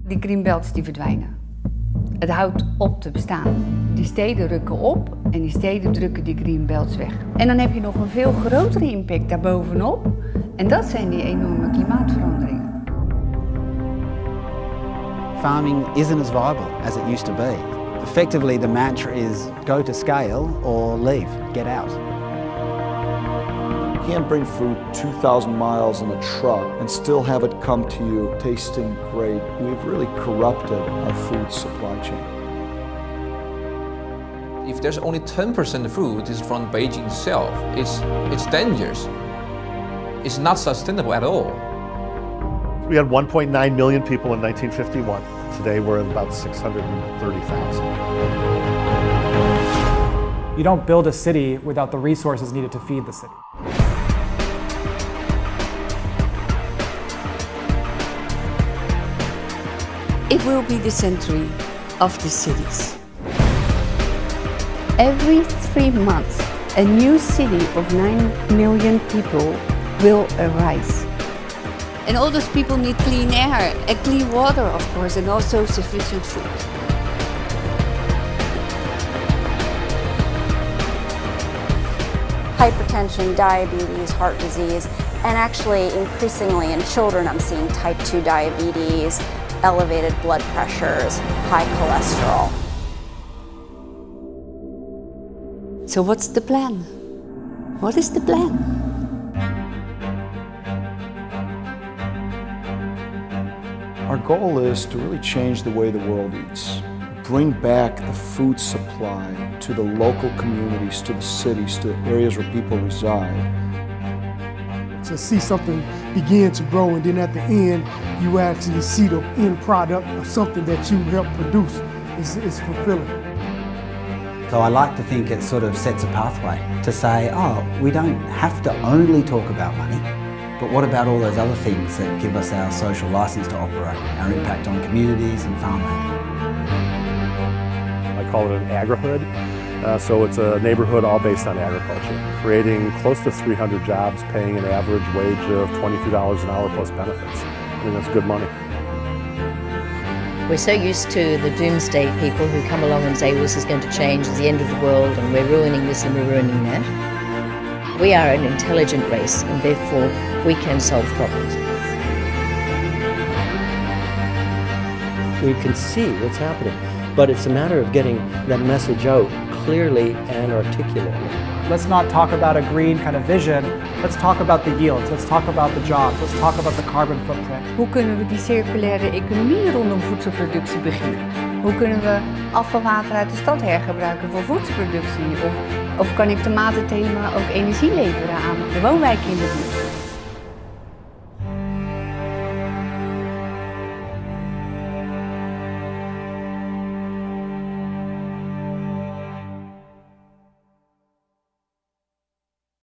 Die greenbelts die verdwijnen. Het houdt op te bestaan. Die steden rukken op en die steden drukken die greenbelts weg. En dan heb je nog een veel grotere impact daarbovenop. En dat zijn die enorme klimaatveranderingen. Farming isn't as viable as it used to be. Effectively, the mantra is go to scale or leave, get out. You can't bring food 2,000 miles in a truck and still have it come to you tasting great. We've really corrupted our food supply chain. If there's only 10% of food is from Beijing itself, it's dangerous. It's not sustainable at all. We had 1.9 million people in 1951. Today we're at about 630,000. You don't build a city without the resources needed to feed the city. It will be the century of the cities. Every 3 months, a new city of 9 million people will arise. And all those people need clean air and clean water, of course, and also sufficient food. Hypertension, diabetes, heart disease, and actually increasingly in children I'm seeing type 2 diabetes, elevated blood pressures, high cholesterol. So what's the plan? What is the plan? Our goal is to really change the way the world eats. Bring back the food supply to the local communities, to the cities, to areas where people reside. To see something begin to grow and then at the end you actually see the end product of something that you helped produce is fulfilling. So I like to think it sort of sets a pathway to say, oh, we don't have to only talk about money, but what about all those other things that give us our social license to operate, our impact on communities and farmland? I call it an agrihood. So it's a neighborhood all based on agriculture, creating close to 300 jobs, paying an average wage of $22 an hour plus benefits. I mean, that's good money. We're so used to the doomsday people who come along and say, well, this is going to change, it's the end of the world, and we're ruining this and we're ruining that. We are an intelligent race, and therefore we can solve problems. We can see what's happening, but it's a matter of getting that message out clearly and articulately. Let's not talk about a green kind of vision. Let's talk about the yields. Let's talk about the jobs. Let's talk about the carbon footprint. Hoe kunnen we die circulaire economie rondom voedselproductie beginnen? Hoe kunnen we afvalwater uit de stad hergebruiken voor voedselproductie? Of kan ik tomatentelemaal ook energie leveren aan de woonwijken in de buurt?